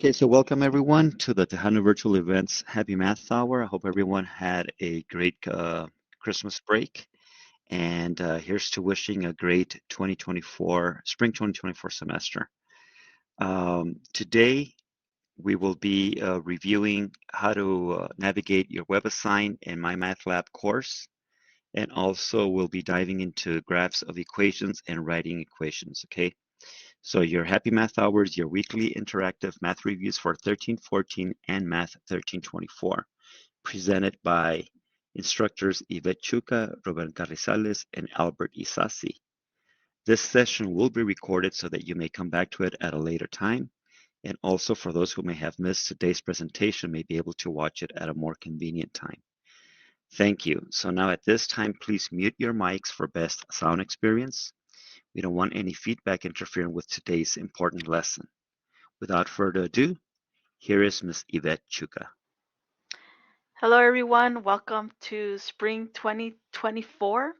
Okay, so welcome everyone to the Tejano Virtual Events Happy Math Hour. I hope everyone had a great Christmas break, and here's to wishing a great 2024, spring 2024 semester. Today, we will be reviewing how to navigate your WebAssign and MyMathLabCourse, and also we'll be diving into graphs of equations and writing equations, okay? So your Happy Math Hours, your weekly interactive math reviews for 1314 and Math 1324, presented by instructors Yvette Chuca, Ruben Carrizales, and Albert Isasi. This session will be recorded so that you may come back to it at a later time, and also for those who may have missed today's presentation may be able to watch it at a more convenient time. Thank you. So now at this time, please mute your mics for best sound experience. We don't want any feedback interfering with today's important lesson. Without further ado, here is Ms. Yvette Chuca. Hello, everyone. Welcome to Spring 2024.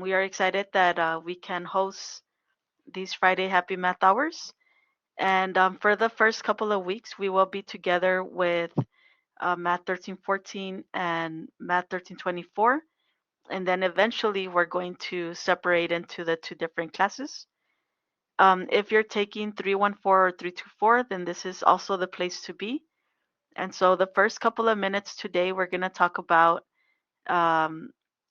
We are excited that we can host these Friday Happy Math Hours. And for the first couple of weeks, we will be together with Math 1314 and Math 1324. And then eventually, we're going to separate into the two different classes. If you're taking 314 or 324, then this is also the place to be. And so the first couple of minutes today, we're going to talk about um,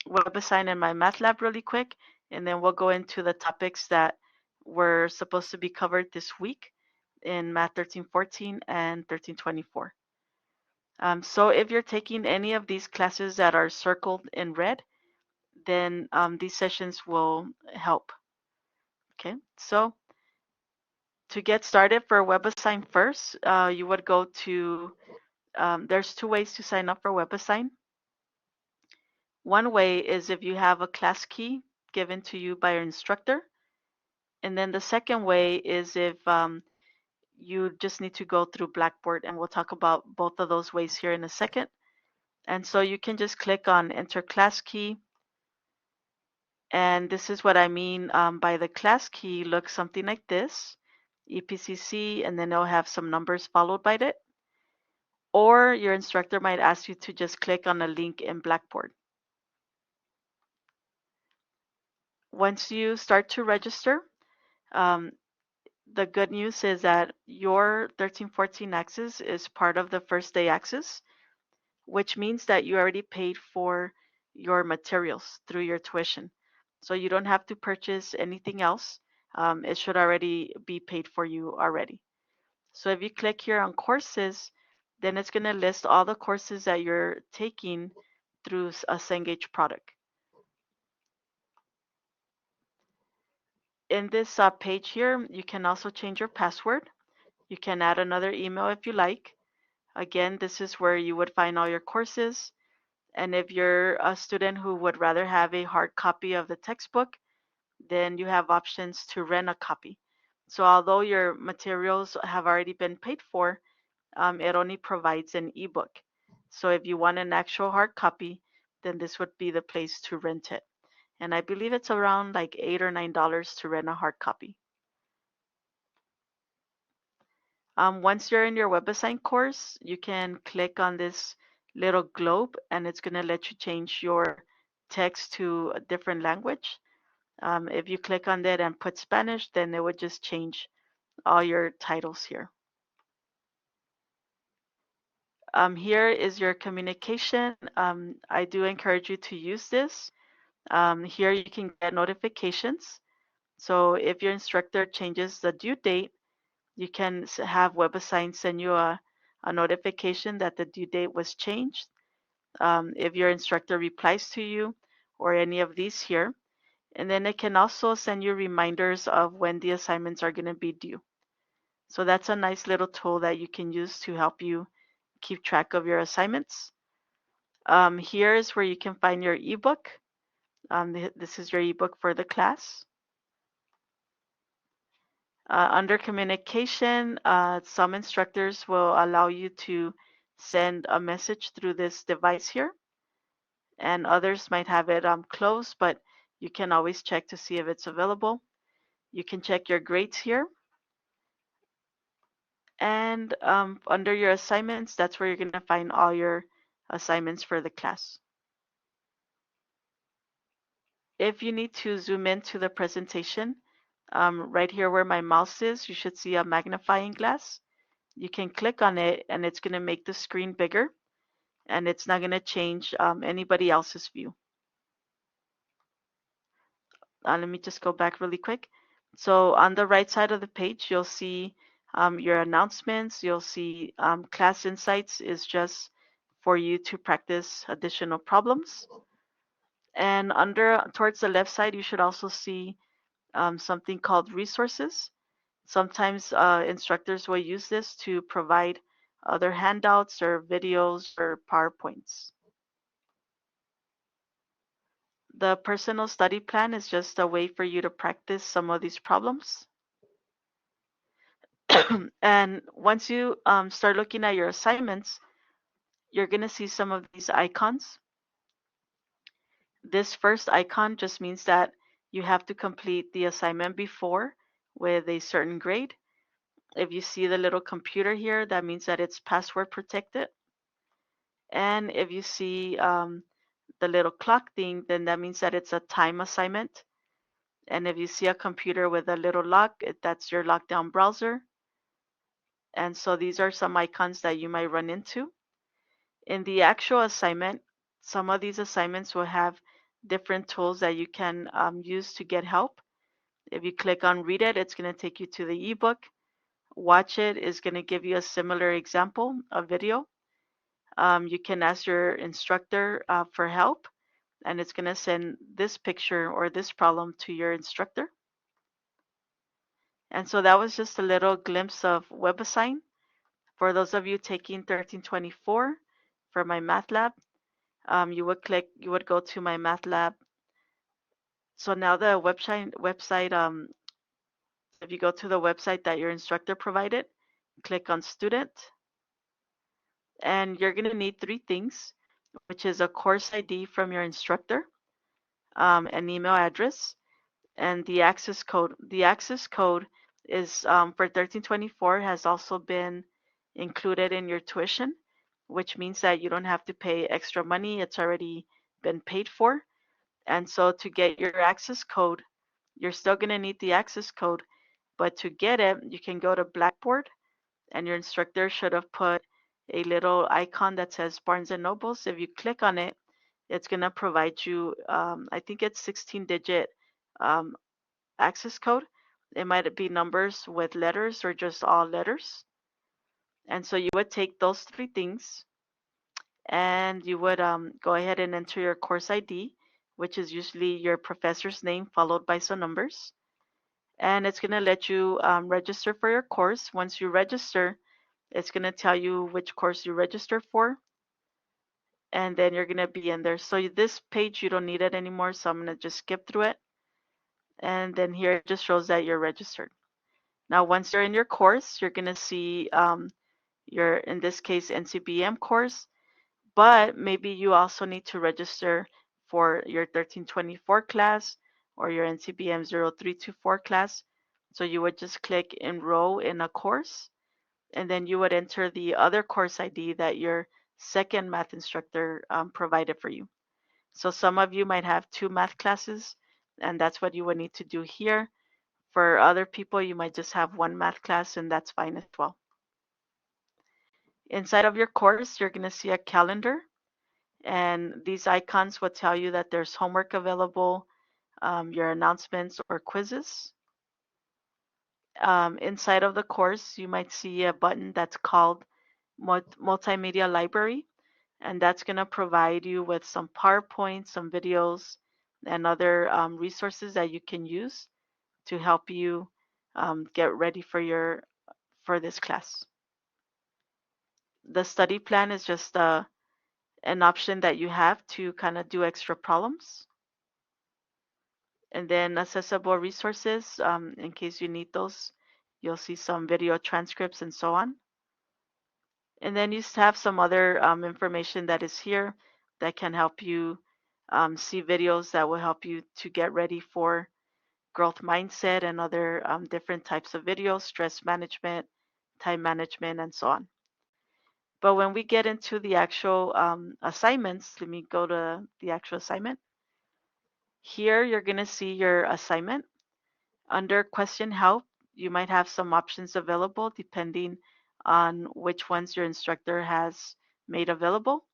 WebAssign and MyMathLab really quick, and then we'll go into the topics that were supposed to be covered this week in Math 1314 and 1324. So if you're taking any of these classes that are circled in red, then these sessions will help. Okay, so to get started for WebAssign first, you would go to, there's two ways to sign up for WebAssign. One way is if you have a class key given to you by your instructor. And then the second way is if you just need to go through Blackboard, and we'll talk about both of those ways here in a second. And so you can just click on enter class key. And this is what I mean by the class key looks something like this, EPCC, and then it'll have some numbers followed by it. Or your instructor might ask you to just click on a link in Blackboard. Once you start to register, um, the good news is that your 1314 access is part of the first day access, which means that you already paid for your materials through your tuition. So you don't have to purchase anything else. It should already be paid for you already. So if you click here on courses, then it's going to list all the courses that you're taking through a Cengage product. In this page here, you can also change your password. You can add another email if you like. Again, this is where you would find all your courses. And if you're a student who would rather have a hard copy of the textbook, then you have options to rent a copy. So although your materials have already been paid for, it only provides an ebook. So if you want an actual hard copy, then this would be the place to rent it. And I believe it's around like $8 or $9 to rent a hard copy. Once you're in your WebAssign course, you can click on this little globe and it's going to let you change your text to a different language. If you click on that and put Spanish, then it would just change all your titles here. Here is your communication. I do encourage you to use this. Here you can get notifications. So if your instructor changes the due date, you can have WebAssign send you a notification that the due date was changed. If your instructor replies to you or any of these here, and then it can also send you reminders of when the assignments are going to be due. So that's a nice little tool that you can use to help you keep track of your assignments. Here is where you can find your ebook. This is your ebook for the class. Under communication, some instructors will allow you to send a message through this device here, and others might have it closed, but you can always check to see if it's available. You can check your grades here, And under your assignments, that's where you're going to find all your assignments for the class. If you need to zoom into the presentation, right here where my mouse is, you should see a magnifying glass. You can click on it and it's going to make the screen bigger, and it's not going to change anybody else's view. Let me just go back really quick. So on the right side of the page, you'll see your announcements. You'll see class insights is just for you to practice additional problems. And under towards the left side, you should also see something called resources. Sometimes instructors will use this to provide other handouts or videos or PowerPoints. The personal study plan is just a way for you to practice some of these problems. And once you start looking at your assignments, you're going to see some of these icons. This first icon just means that you have to complete the assignment before with a certain grade. If you see the little computer here, that means that it's password protected. And if you see the little clock thing, then that means that it's a time assignment. And if you see a computer with a little lock, that's your lockdown browser. And so these are some icons that you might run into. In the actual assignment, some of these assignments will have different tools that you can use to get help. If you click on read it, it's going to take you to the ebook. Watch it is going to give you a similar example, a video. You can ask your instructor for help, and it's going to send this picture or this problem to your instructor. And so that was just a little glimpse of WebAssign. For those of you taking 1324 for my math lab, you would go to my math lab. So now the website, if you go to the website that your instructor provided, click on student, and you're going to need three things, which is a course ID from your instructor, an email address, and the access code. The access code is for 1324 has also been included in your tuition, which means that you don't have to pay extra money. It's already been paid for. And so to get your access code, you're still going to need the access code, but to get it, you can go to Blackboard, and your instructor should have put a little icon that says Barnes and Nobles. If you click on it, it's going to provide you, I think it's 16-digit access code. It might be numbers with letters or just all letters. And so you would take those three things and you would go ahead and enter your course ID, which is usually your professor's name followed by some numbers. And it's going to let you register for your course. Once you register, it's going to tell you which course you registered for. And then you're going to be in there. So this page, you don't need it anymore. So I'm going to just skip through it. And then here it just shows that you're registered. Now, once you're in your course, you're going to see your, in this case, NCBM course. But maybe you also need to register for your 1324 class or your NCBM 0324 class. So you would just click enroll in a course, and then you would enter the other course ID that your second math instructor provided for you. So some of you might have two math classes, and that's what you would need to do here. For other people, you might just have one math class, and that's fine as well. Inside of your course, you're going to see a calendar. And these icons will tell you that there's homework available, your announcements or quizzes. Inside of the course, you might see a button that's called Multimedia Library, and that's going to provide you with some PowerPoint, some videos, and other resources that you can use to help you get ready for this class. The study plan is just an option that you have to kind of do extra problems. And then accessible resources, in case you need those, you'll see some video transcripts and so on. And then you have some other information that is here that can help you see videos that will help you to get ready for growth mindset and other different types of videos, stress management, time management, and so on. But when we get into the actual assignments, let me go to the actual assignment. Here, you're going to see your assignment. Under question help, you might have some options available depending on which ones your instructor has made available.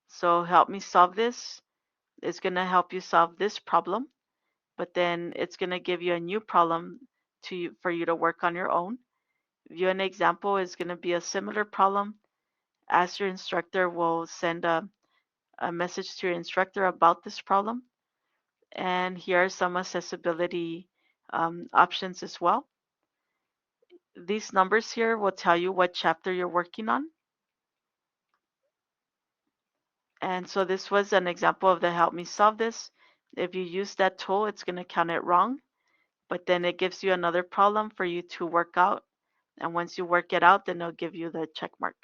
So help me solve this is going to help you solve this problem, but then it's going to give you a new problem for you to work on your own. View an example is going to be a similar problem. As your instructor will send a message to your instructor about this problem. And here are some accessibility options as well. These numbers here will tell you what chapter you're working on. And so this was an example of the help me solve this. If you use that tool, it's going to count it wrong, but then it gives you another problem for you to work out. And once you work it out, then it'll give you the check mark.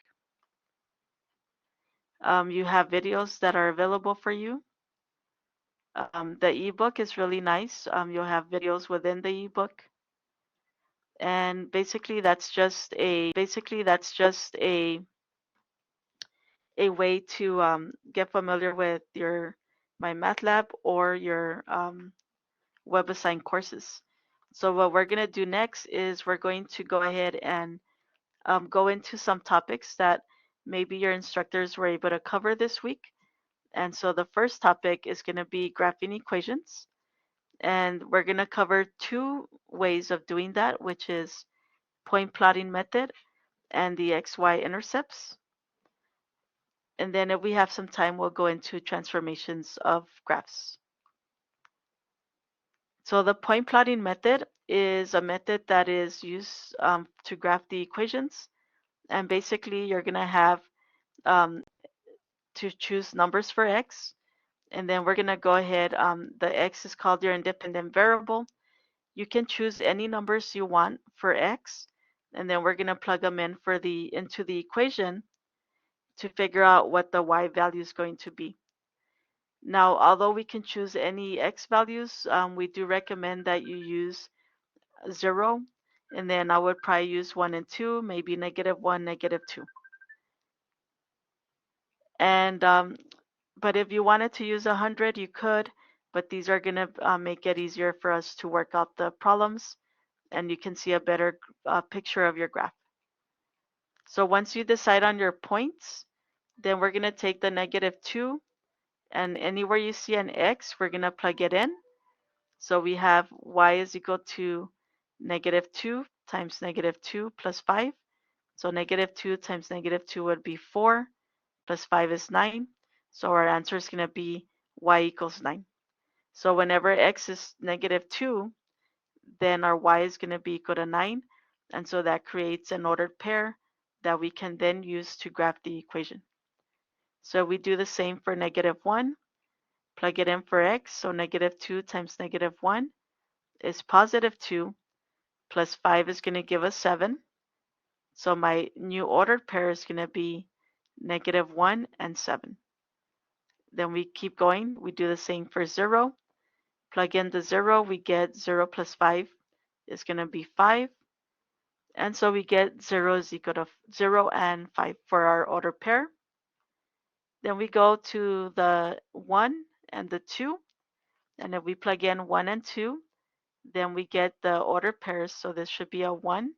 You have videos that are available for you. The ebook is really nice. You'll have videos within the ebook. And basically that's just a way to get familiar with your MyMathLab or your WebAssign courses. So what we're going to do next is we're going to go ahead and go into some topics that maybe your instructors were able to cover this week. And so the first topic is going to be graphing equations. And we're going to cover two ways of doing that, which is point plotting method and the XY intercepts. And then if we have some time, we'll go into transformations of graphs. So the point plotting method is a method that is used to graph the equations. And basically, you're going to have to choose numbers for x. And then we're going to go ahead. The x is called your independent variable. You can choose any numbers you want for x. And then we're going to plug them in into the equation to figure out what the y value is going to be. Now, although we can choose any x values, we do recommend that you use 0, and then I would probably use 1 and 2, maybe -1, -2. And but if you wanted to use 100, you could, but these are going to make it easier for us to work out the problems, and you can see a better picture of your graph. So once you decide on your points, then we're going to take the -2, and anywhere you see an x, we're going to plug it in. So we have y is equal to -2 times -2 plus 5. So -2 times -2 would be 4, plus 5 is 9. So our answer is going to be y equals 9. So whenever x is -2, then our y is going to be equal to 9. And so that creates an ordered pair that we can then use to graph the equation. So we do the same for -1. Plug it in for x. So -2 times -1 is +2, plus 5 is going to give us 7. So my new ordered pair is going to be -1 and 7. Then we keep going. We do the same for 0. Plug in the 0. We get 0 plus 5 is going to be 5. And so we get 0 is equal to 0 and 5 for our ordered pair. Then we go to the 1 and the 2. And if we plug in 1 and 2, then we get the ordered pairs. So this should be a 1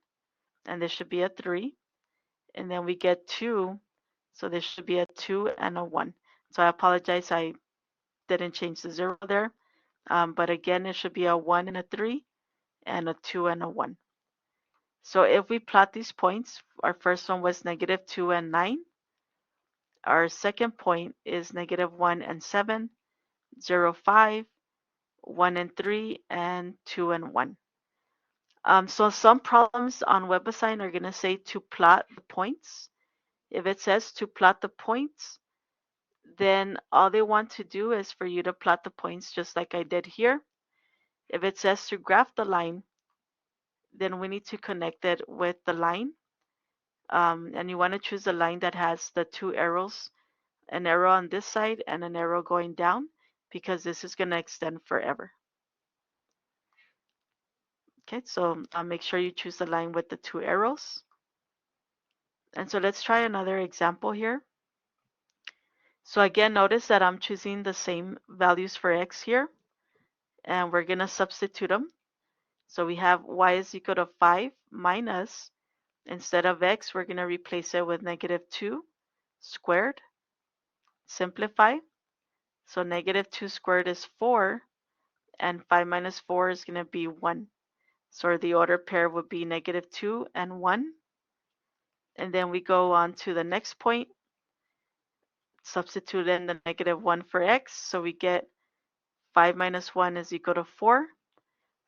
and this should be a 3. And then we get 2. So this should be a 2 and a 1. So I apologize, I didn't change the 0 there. But again, it should be a 1 and a 3 and a 2 and a 1. So if we plot these points, our first one was -2 and 9. Our second point is -1 and 7, 0, 5, 1 and 3, and 2 and 1. So some problems on WebAssign are going to say to plot the points. If it says to plot the points, then all they want to do is for you to plot the points just like I did here. If it says to graph the line, then we need to connect it with the line. And you want to choose a line that has the two arrows, an arrow on this side and an arrow going down, because this is going to extend forever. Okay, so make sure you choose the line with the two arrows. And so let's try another example here. So again, notice that I'm choosing the same values for x here, and we're going to substitute them. So we have y is equal to 5 minus, instead of x, we're going to replace it with -2 squared. Simplify. So -2 squared is 4, and 5 minus 4 is going to be 1. So the order pair would be -2 and 1. And then we go on to the next point, substitute in the -1 for x. So we get 5 minus 1 is equal to 4.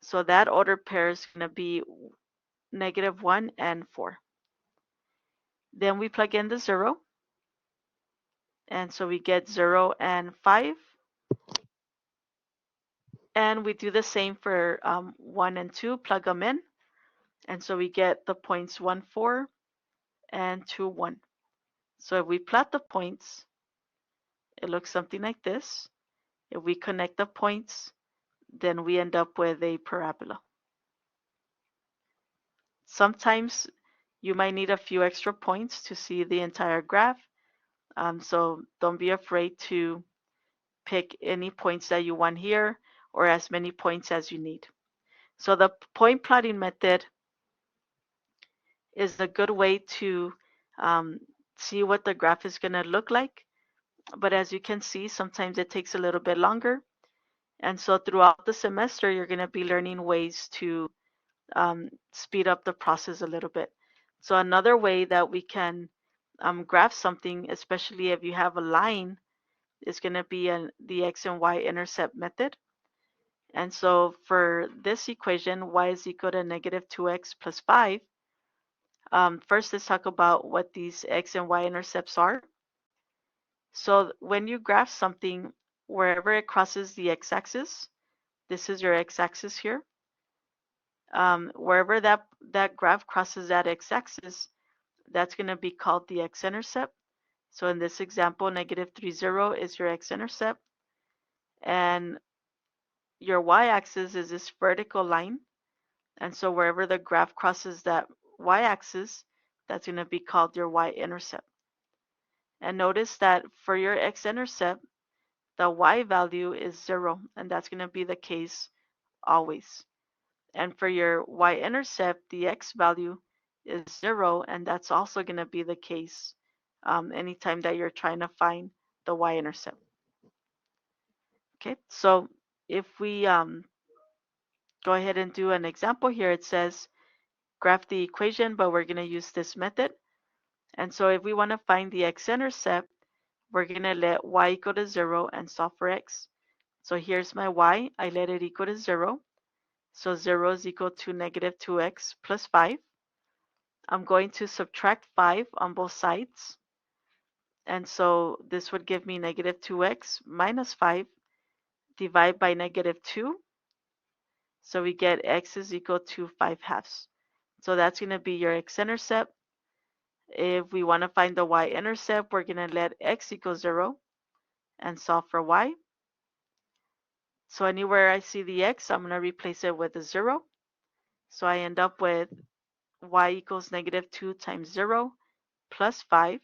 So that order pair is going to be -1 and 4. Then we plug in the 0. And so we get 0 and 5. And we do the same for 1 and 2, plug them in. And so we get the points 1, 4 and 2, 1. So if we plot the points, it looks something like this. If we connect the points, then we end up with a parabola. Sometimes you might need a few extra points to see the entire graph. So don't be afraid to pick any points that you want here or as many points as you need. So the point plotting method is a good way to see what the graph is going to look like. But as you can see, sometimes it takes a little bit longer. And so throughout the semester, you're going to be learning ways to speed up the process a little bit. So another way that we can graph something, especially if you have a line, is going to be the x and y intercept method. And so for this equation, y is equal to -2x plus 5. First, let's talk about what these x and y intercepts are. So when you graph something, wherever it crosses the x-axis, this is your x-axis here. Wherever that graph crosses that x-axis, that's going to be called the x-intercept. So in this example, -3, 0 is your x-intercept. And your y-axis is this vertical line. And so wherever the graph crosses that y-axis, that's going to be called your y-intercept. And notice that for your x-intercept, the y value is 0, and that's going to be the case always. And for your y-intercept, the x value is 0, and that's also going to be the case anytime that you're trying to find the y-intercept. Okay, so if we go ahead and do an example here, it says graph the equation, but we're going to use this method. And so if we want to find the x-intercept, we're going to let y equal to 0 and solve for x. So here's my y. I let it equal to 0. So 0 is equal to -2x plus 5. I'm going to subtract 5 on both sides. And so this would give me -2x minus 5 divided by -2. So we get x is equal to 5/2. So that's going to be your x-intercept. If we want to find the y-intercept, we're going to let x equal 0 and solve for y. So anywhere I see the x, I'm going to replace it with a 0. So I end up with y equals -2 times 0 plus 5.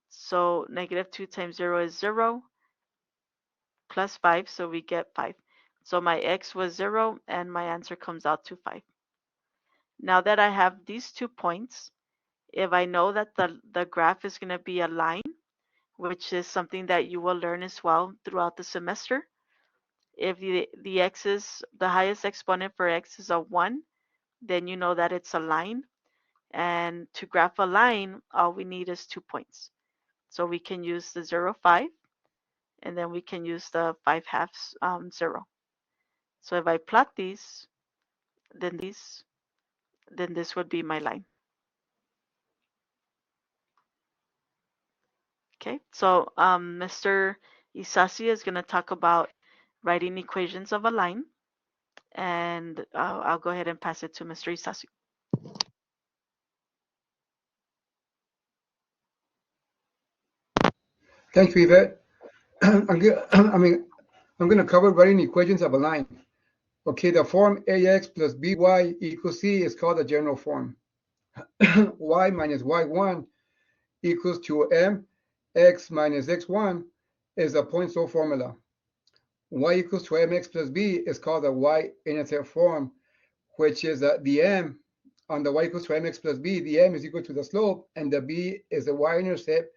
So -2 times 0 is 0 plus 5, so we get 5. So my x was 0 and my answer comes out to 5. Now that I have these 2 points, if I know that the graph is going to be a line, which is something that you will learn as well throughout the semester, if the x is, the highest exponent for x is a 1, then you know that it's a line. And to graph a line, all we need is 2 points. So we can use the 0, 5, and then we can use the 5/2 0. So if I plot these, then this would be my line. Okay, so Mr. Isasi is going to talk about writing equations of a line, and I'll go ahead and pass it to Mr. Isasi. Thanks, Yvette. I'm going to cover writing equations of a line. Okay, the form ax plus by equals c is called the general form. y minus y1 equals to m x minus x1 is a point slope formula. Y equals to mx plus b is called the y-intercept form, which is the m on the y equals to mx plus b. The m is equal to the slope, and the b is the y-intercept,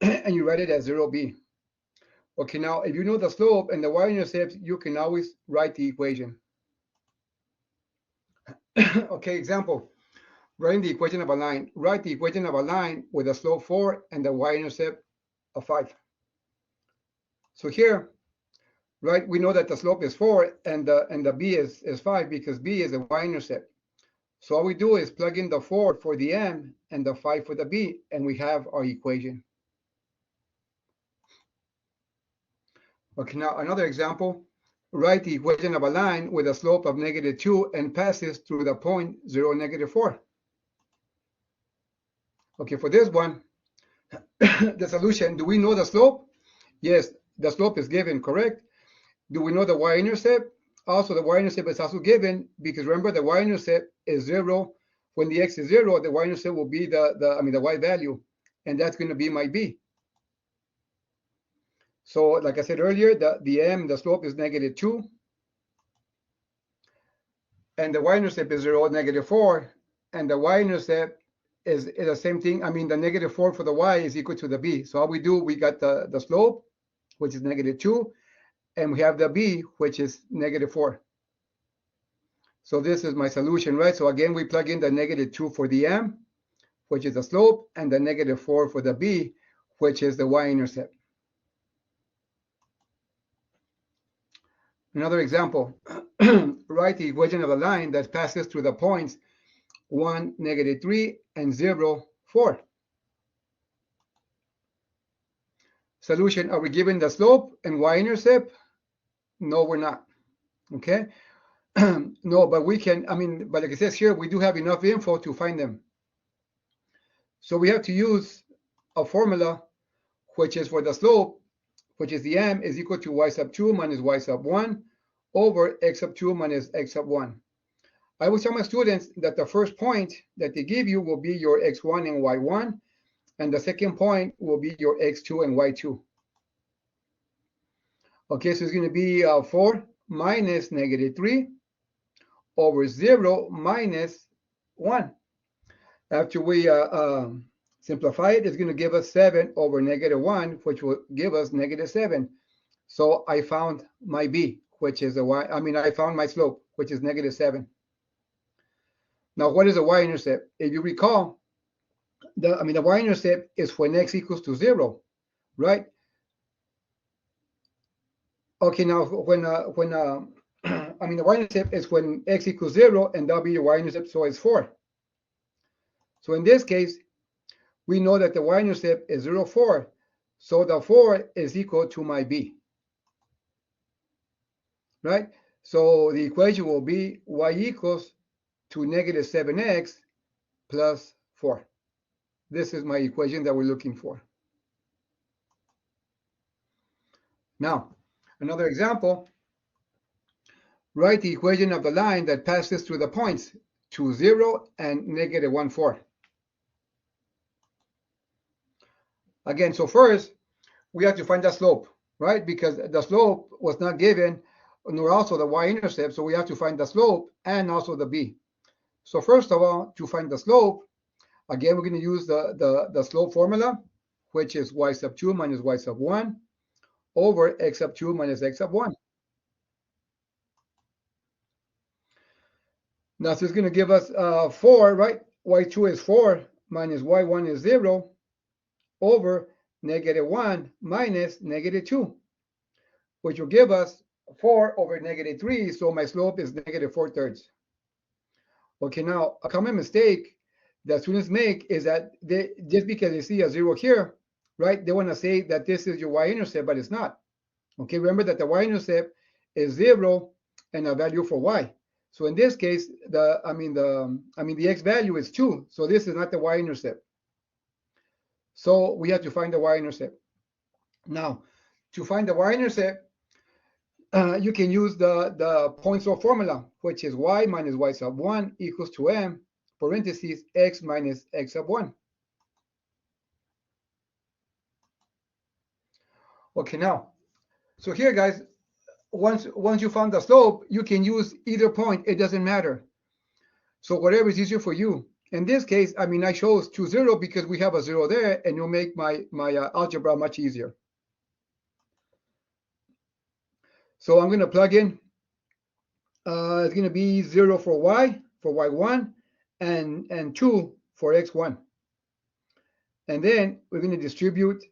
and you write it as 0b. Okay, now if you know the slope and the y-intercept, you can always write the equation. Okay, example. Writing the equation of a line. Write the equation of a line with a slope 4 and the y-intercept of 5. So here, right, we know that the slope is 4 and the b is 5 because b is the y-intercept. So all we do is plug in the 4 for the m and the 5 for the b, and we have our equation. Okay, now another example. Write the equation of a line with a slope of -2 and passes through the point 0, -4. Okay, for this one, the solution, do we know the slope? Yes, the slope is given, correct? Do we know the y-intercept? Also, the y-intercept is also given because remember the y-intercept is 0. When the x is 0, the y-intercept will be the y value, and that's going to be my b. So, like I said earlier, the m, the slope is -2, and the y-intercept is 0, -4, and the y-intercept is the same thing. I mean, the -4 for the y is equal to the b. So all we do, we got the slope, which is -2, and we have the b, which is -4. So this is my solution, right? So again, we plug in the -2 for the m, which is the slope, and the -4 for the b, which is the y-intercept. Another example, write the equation of a line that passes through the points 1, -3, and 0, 4. Solution, are we given the slope and y-intercept? No, we're not. Okay? No, but we can, but like it says here, we do have enough info to find them. So we have to use a formula, which is for the slope, which is the m is equal to y sub 2 minus y sub 1 over x sub 2 minus x sub 1. I always tell my students that the first point that they give you will be your x1 and y1, and the second point will be your x2 and y2. Okay, so it's going to be 4 minus -3 over 0 minus 1. After we simplify it, it's going to give us 7 over -1, which will give us -7. So I found my b, which is I found my slope, which is -7. Now, what is a y-intercept? If you recall, the y-intercept is when x equals to 0, right? Okay, now when the y-intercept is when x equals 0, and that'll be your y-intercept, so it's 4. So in this case, we know that the y-intercept is 0, 4. So the 4 is equal to my b, right? So the equation will be y equals to -7x plus 4. This is my equation that we're looking for. Now, another example, write the equation of the line that passes through the points 2, 0 and -1, 4. Again, so first, we have to find the slope, right? Because the slope was not given, nor also the y-intercept, so we have to find the slope and also the b. So first of all, to find the slope, again, we're going to use the slope formula, which is y sub 2 minus y sub 1 over x sub 2 minus x sub 1. Now, so it's going to give us 4, right? y2 is 4 minus y1 is 0 over -1 minus -2, which will give us 4 over -3. So my slope is -4/3. Okay, now a common mistake that students make is that they, just because they see a 0 here, right, they want to say that this is your y-intercept, but it's not. Okay, remember that the y-intercept is 0 and a value for y. So in this case, the x value is 2. So this is not the y-intercept. So we have to find the y-intercept. Now, to find the y-intercept, you can use the point slope formula, which is y minus y sub 1 equals to m parentheses x minus x sub 1. Okay, now, so here, guys, once you found the slope, you can use either point. It doesn't matter. So whatever is easier for you. In this case, I mean, I chose 2, 0 because we have a 0 there, and it'll make my algebra much easier. So I'm going to plug in. It's going to be 0 for y1, and 2 for x1. And then we're going to distribute.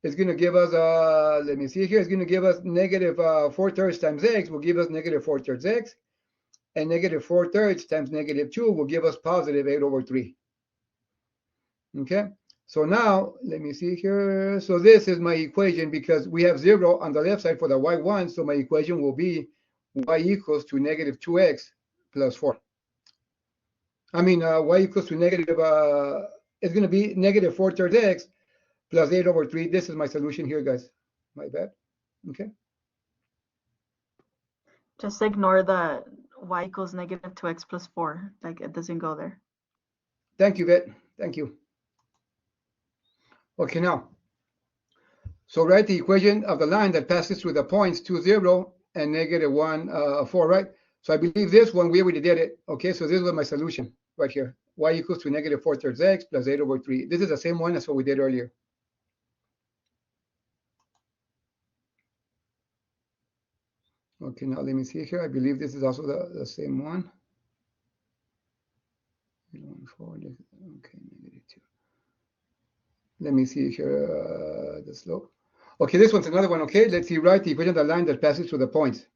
It's going to give us, let me see here, it's going to give us negative 4/3 times x will give us negative 4/3 x. And negative 4/3 times negative 2 will give us positive 8/3. Okay, so now let me see here. So this is my equation because we have 0 on the left side for the y1. So my equation will be y equals to negative 2x plus 4. I mean, y equals to negative, it's going to be negative 4/3 x plus 8/3. This is my solution here, guys. My bad. Okay. Just ignore the y equals negative 2x plus 4. Like, it doesn't go there. Thank you, Vet. Thank you. Okay, now, so write the equation of the line that passes through the points 2, 0 and negative 1, 4, right? So I believe this one, we already did it. Okay, so this was my solution right here. Y equals to negative 4/3 x plus 8/3. This is the same one as what we did earlier. Okay, now let me see here. I believe this is also the same one. 4, okay, negative 2. Let me see here, the slope. Okay, this one's another one. Okay, let's see, write the equation of the line that passes through the points.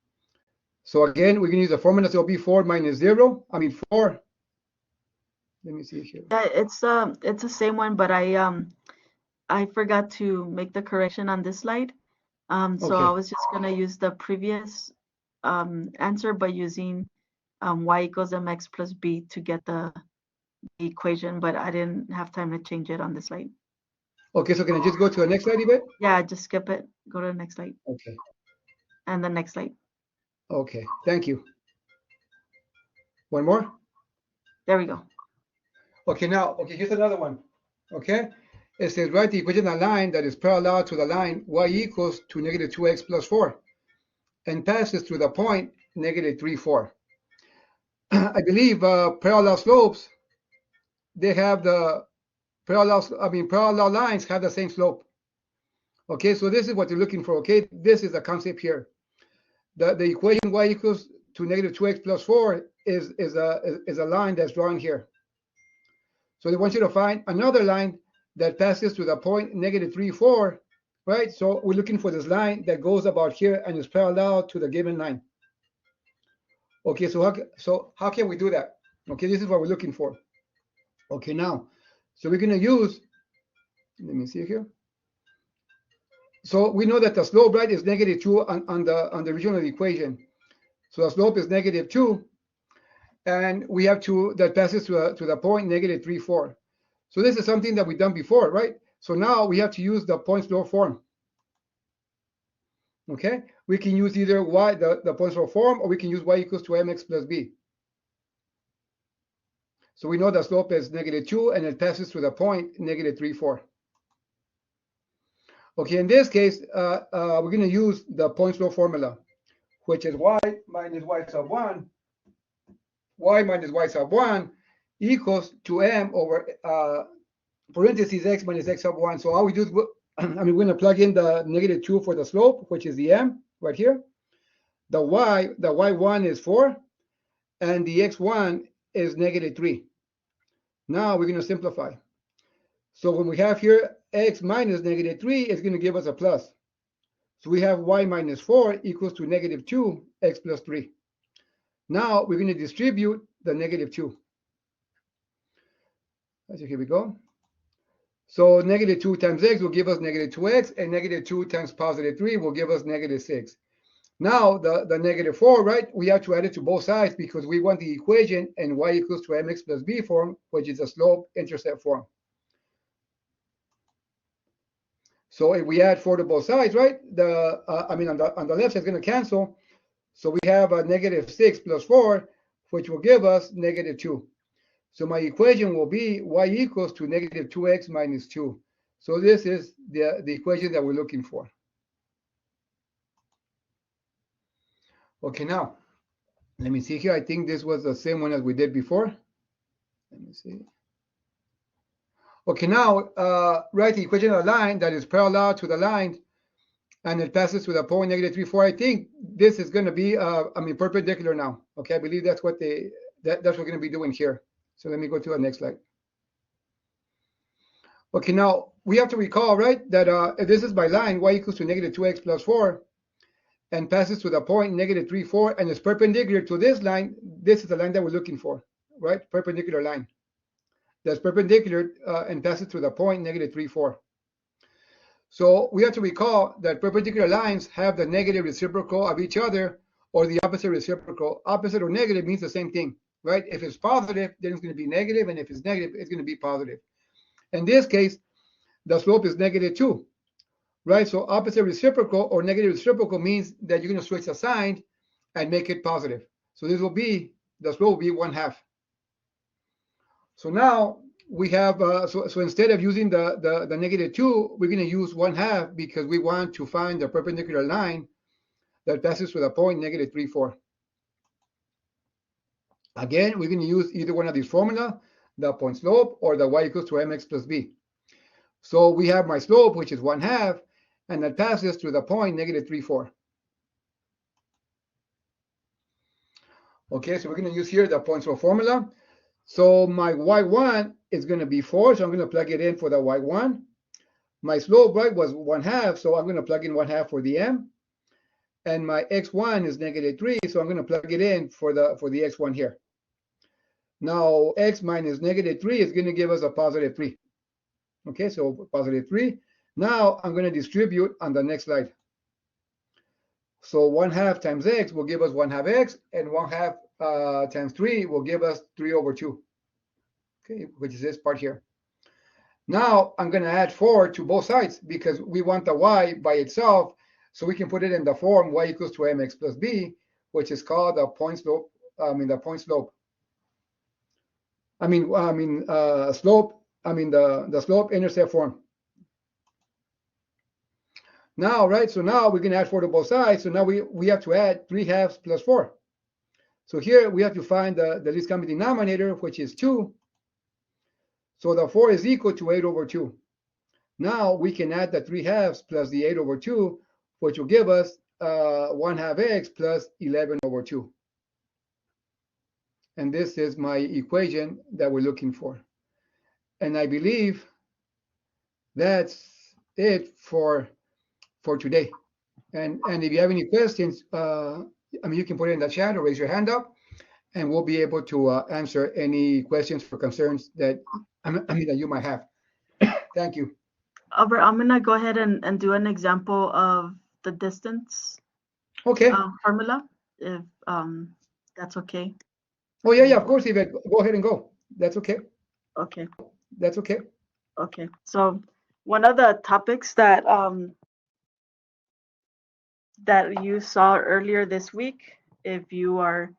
So again, we can use the formula. So it'll be 4 minus 0. I mean 4. Let me see here. Yeah, it's the same one, but I forgot to make the correction on this slide. So Okay. I was just gonna use the previous answer by using y equals mx plus b to get the equation, but I didn't have time to change it on the slide. Okay, so can I just go to the next slide, Yvette? Yeah, just skip it. Go to the next slide. Okay. And the next slide. Okay, thank you. One more? There we go. Okay, now, okay, here's another one. Okay, it says write the equation of the line that is parallel to the line y equals to negative 2x plus 4 and passes through the point negative 3, 4. I believe parallel slopes, they have the parallel lines have the same slope. Okay, so this is what you're looking for. Okay, this is the concept here. The equation y equals to negative 2x plus 4 is a line that's drawn here. So they want you to find another line that passes to the point negative 3, 4, right? So we're looking for this line that goes about here and is parallel to the given line. Okay, so how can we do that? Okay, this is what we're looking for. Okay, now, so we're going to use, let me see here. So we know that the slope, right, is negative 2 on the original equation. So the slope is negative 2, and we have 2 that passes to the point negative 3, 4. So this is something that we've done before, right? So now we have to use the point slope form. Okay, we can use either y, the point slope form, or we can use y equals to mx plus b. So we know the slope is negative 2, and it passes through the point negative 3, 4. Okay, in this case, we're going to use the point slope formula, which is y minus y sub 1, y minus y sub 1 equals to m over parentheses x minus x sub 1. So all we do is, we're going to plug in the negative 2 for the slope, which is the m right here. The y1 is 4, and the x1 is negative 3. Now we're going to simplify. So when we have here x minus negative 3, it's going to give us a plus. So we have y minus 4 equals to negative 2, x plus 3. Now we're going to distribute the negative 2. So here we go. So negative 2 times x will give us negative 2x, and negative 2 times positive 3 will give us negative 6. Now the negative 4, right, we have to add it to both sides because we want the equation in y equals to mx plus b form, which is a slope-intercept form. So if we add 4 to both sides, right, on the left side is going to cancel. So we have a negative 6 plus 4, which will give us negative 2. So my equation will be y equals to negative 2x minus 2. So this is the equation that we're looking for. Okay, now, let me see here. I think this was the same one as we did before. Let me see. Okay, now, write the equation of a line that is parallel to the line and it passes through the point negative 3, 4. I think this is going to be, perpendicular now. Okay, I believe that's what that's what we're going to be doing here. So let me go to the next slide. Okay, now we have to recall, right, that if this is my line, y equals to negative 2x plus 4, and passes to the point negative 3, 4, and is perpendicular to this line, this is the line that we're looking for, right? Perpendicular line. That's perpendicular and passes through the point negative 3, 4. So we have to recall that perpendicular lines have the negative reciprocal of each other or the opposite reciprocal. Opposite or negative means the same thing, right? If it's positive, then it's going to be negative, and if it's negative, it's going to be positive. In this case, the slope is negative 2, right? So opposite reciprocal or negative reciprocal means that you're going to switch the sign and make it positive. So this will be, the slope will be 1/2. So now we have, so instead of using the negative 2, we're going to use 1/2 because we want to find the perpendicular line that passes through the point negative 3, 4. Again, we're going to use either one of these formula, the point slope or the y equals to mx plus b. So we have my slope, which is 1/2, and that passes through the point negative 3, 4. Okay, so we're going to use here the point slope formula. So my y1 is going to be 4, so I'm going to plug it in for the y1. My slope, right, was 1/2, so I'm going to plug in 1/2 for the m. And my x1 is negative 3, so I'm going to plug it in for the x1 here. Now, x minus negative 3 is going to give us a positive 3. Okay, so positive 3. Now, I'm going to distribute on the next slide. So 1/2 times x will give us 1/2 x, and 1/2 times 3 will give us 3 over 2. Okay, which is this part here. Now, I'm going to add 4 to both sides because we want the y by itself, so we can put it in the form y equals to mx plus b, which is called the point slope. The point slope. Slope. The slope intercept form. Now, right, so now we're going to add 4 to both sides. So now we have to add 3/2 plus 4. So here we have to find the least common denominator, which is 2. So the 4 is equal to 8 over 2. Now we can add the 3/2 plus the 8 over 2, which will give us 1/2 x plus 11 over 2. And this is my equation that we're looking for. And I believe that's it for today. And if you have any questions, you can put it in the chat or raise your hand up, and we'll be able to answer any questions or concerns that that you might have. Thank you. Albert, I'm gonna go ahead and do an example of the distance Okay. formula, if that's okay. Oh yeah, of course, Yvette. Go ahead and go. That's okay. Okay. That's okay. Okay. So one of the topics that that you saw earlier this week, if you are,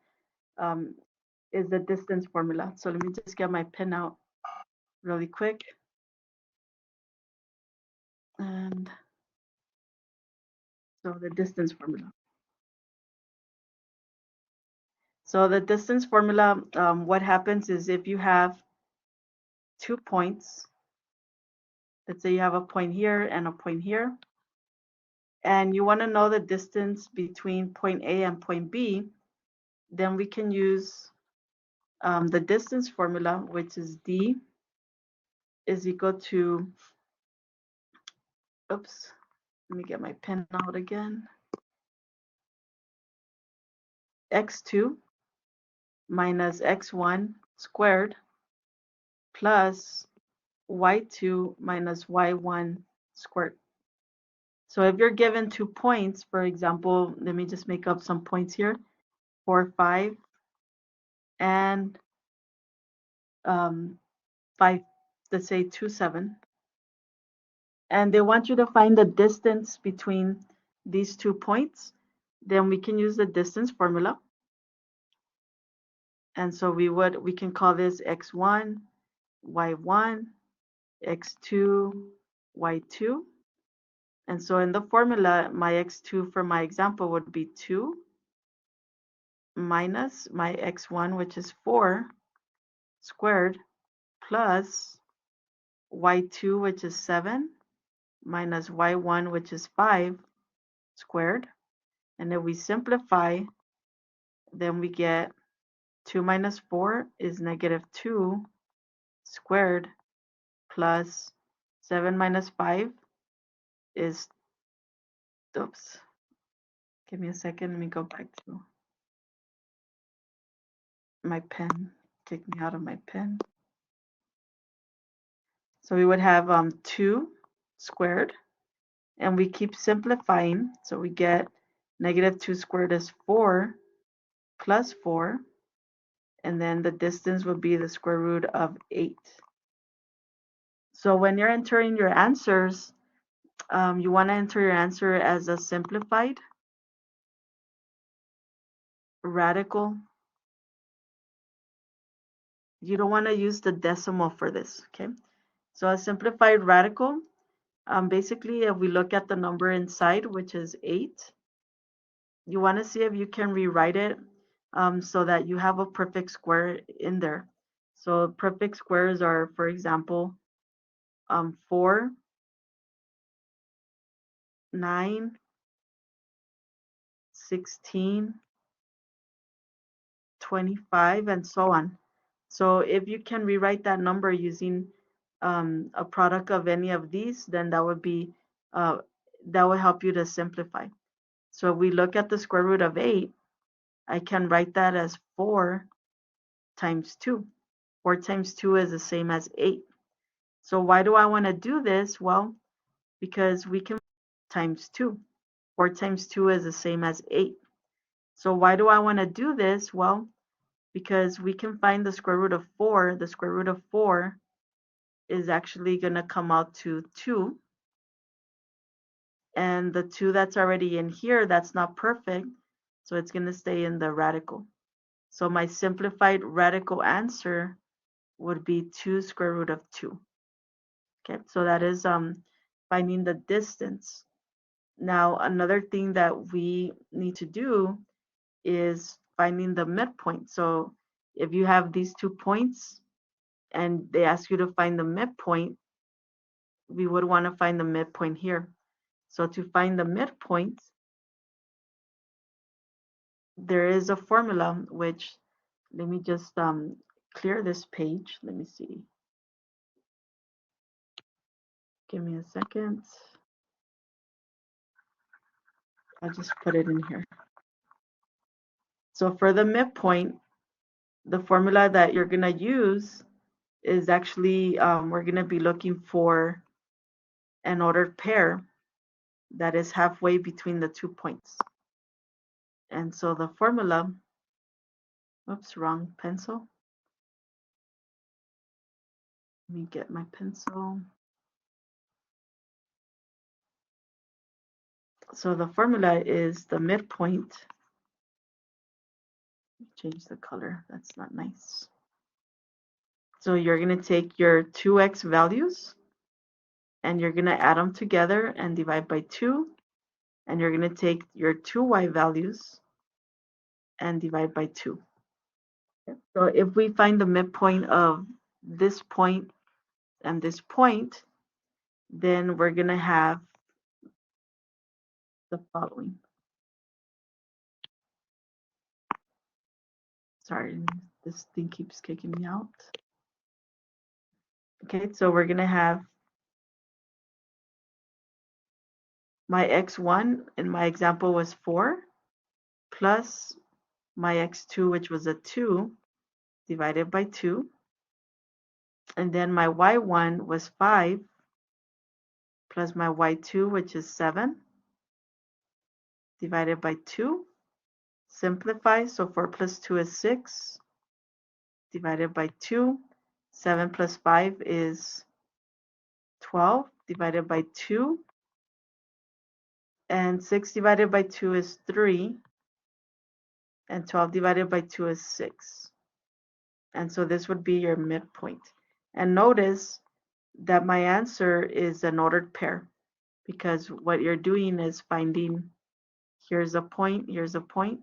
is the distance formula. So let me just get my pen out really quick. And so the distance formula. So the distance formula, what happens is if you have 2 points, let's say you have a point here and a point here, and you want to know the distance between point A and point B, then we can use the distance formula, which is D is equal to, oops, let me get my pen out again, x2 minus x1 squared plus y2 minus y1 squared. So if you're given 2 points, for example, let me just make up some points here, 4, 5, and 5, let's say 2, 7. And they want you to find the distance between these 2 points, then we can use the distance formula. And so we can call this x1, y1, x2, y2. And so in the formula, my x2 for my example would be 2 minus my x1, which is 4 squared, plus y2, which is 7, minus y1, which is 5 squared. And if we simplify, then we get 2 minus 4 is negative 2 squared, plus 7 minus 5 is, oops, give me a second, let me go back to my pen, kick me out of my pen. So we would have 2 squared, and we keep simplifying, so we get negative 2 squared is 4 plus 4, and then the distance would be the square root of 8. So when you're entering your answers, you want to enter your answer as a simplified, radical. You don't want to use the decimal for this, okay? So a simplified radical, basically if we look at the number inside, which is 8, you want to see if you can rewrite it so that you have a perfect square in there. So perfect squares are, for example, 4, 9, 16, 25, and so on. So if you can rewrite that number using a product of any of these, then that would be that will help you to simplify. So if we look at the square root of 8, I can write that as 4 times 2. 4 times 2 is the same as 8. So why do I want to do this? Well, because we can times 2. 4 times 2 is the same as 8. So why do I want to do this? Well, because we can find the square root of 4. The square root of 4 is actually going to come out to 2. And the 2 that's already in here, that's not perfect. So it's going to stay in the radical. So my simplified radical answer would be 2 square root of 2. Okay, so that is finding the distance. Now, another thing that we need to do is finding the midpoint. So if you have these 2 points and they ask you to find the midpoint, we would want to find the midpoint here. So to find the midpoint, there is a formula, which, let me just clear this page. Let me see. Give me a second. I'll just put it in here. So for the midpoint, the formula that you're going to use is actually, we're going to be looking for an ordered pair that is halfway between the 2 points. And so the formula, oops, wrong pencil. Let me get my pencil. So the formula is the midpoint. Change the color, that's not nice. So you're going to take your 2x values and you're going to add them together and divide by 2. And you're going to take your 2y values and divide by 2. So if we find the midpoint of this point and this point, then we're going to have the following. Sorry, this thing keeps kicking me out. Okay, so we're going to have my x1 in my example was 4 plus my x2, which was a 2, divided by 2. And then my y1 was 5 plus my y2, which is 7, divided by 2. Simplify, so 4 plus 2 is 6, divided by 2. 7 plus 5 is 12, divided by 2. And 6 divided by 2 is 3. And 12 divided by 2 is 6. And so this would be your midpoint. And notice that my answer is an ordered pair, because what you're doing is finding, here's a point, here's a point.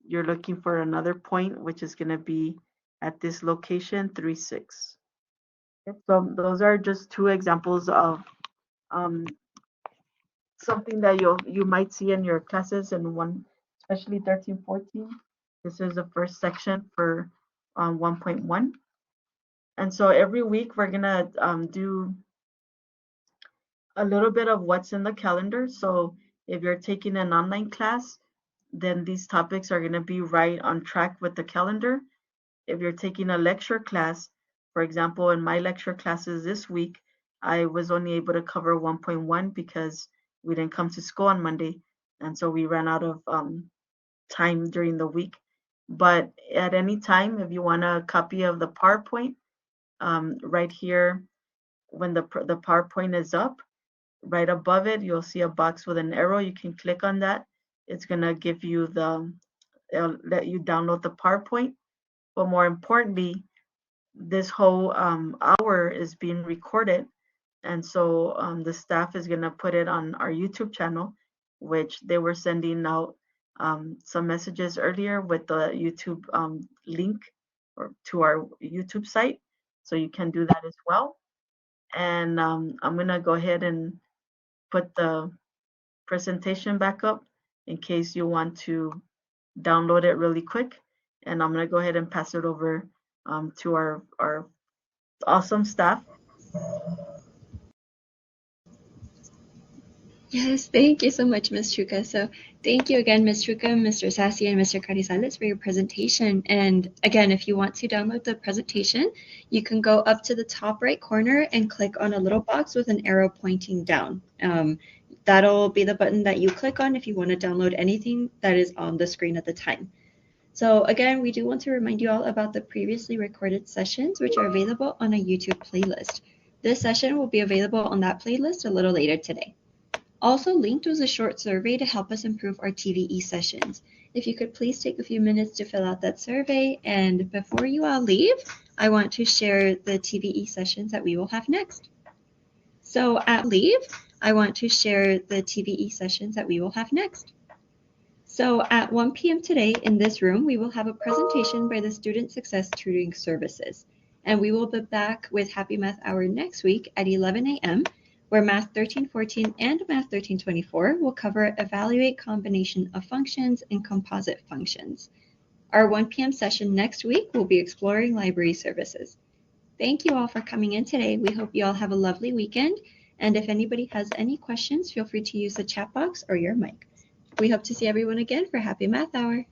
You're looking for another point, which is going to be at this location, 3, 6. So those are just two examples of um, something that you might see in your classes in one, especially 13, 14. This is the first section for 1.1. And so every week we're gonna do a little bit of what's in the calendar. So if you're taking an online class, then these topics are gonna be right on track with the calendar. If you're taking a lecture class, for example, in my lecture classes this week, I was only able to cover 1.1 because we didn't come to school on Monday. And so we ran out of time during the week. But at any time, if you want a copy of the PowerPoint, right here, when the PowerPoint is up, right above it, you'll see a box with an arrow. You can click on that. It's gonna give you it'll let you download the PowerPoint. But more importantly, this whole hour is being recorded. And so the staff is gonna put it on our YouTube channel, which they were sending out some messages earlier with the YouTube link or to our YouTube site. So you can do that as well. And I'm gonna go ahead and put the presentation back up in case you want to download it really quick. And I'm gonna go ahead and pass it over to our awesome staff. Yes, thank you so much, Ms. Chuka. So thank you again, Ms. Chuka, Mr. Sassi, and Mr. Carizales for your presentation. And again, if you want to download the presentation, you can go up to the top right corner and click on a little box with an arrow pointing down. That'll be the button that you click on if you want to download anything that is on the screen at the time. So again, we do want to remind you all about the previously recorded sessions, which are available on a YouTube playlist. This session will be available on that playlist a little later today. Also linked was a short survey to help us improve our TVE sessions. If you could please take a few minutes to fill out that survey. And before you all leave, I want to share the TVE sessions that we will have next. So at leave, I want to share the TVE sessions that we will have next. So at 1 p.m. today in this room, we will have a presentation by the Student Success Tutoring Services. And we will be back with Happy Math Hour next week at 11 a.m. where Math 1314 and Math 1324 will cover Evaluate Combination of Functions and Composite Functions. Our 1 p.m. session next week will be exploring library services. Thank you all for coming in today. We hope you all have a lovely weekend. And if anybody has any questions, feel free to use the chat box or your mic. We hope to see everyone again for Happy Math Hour.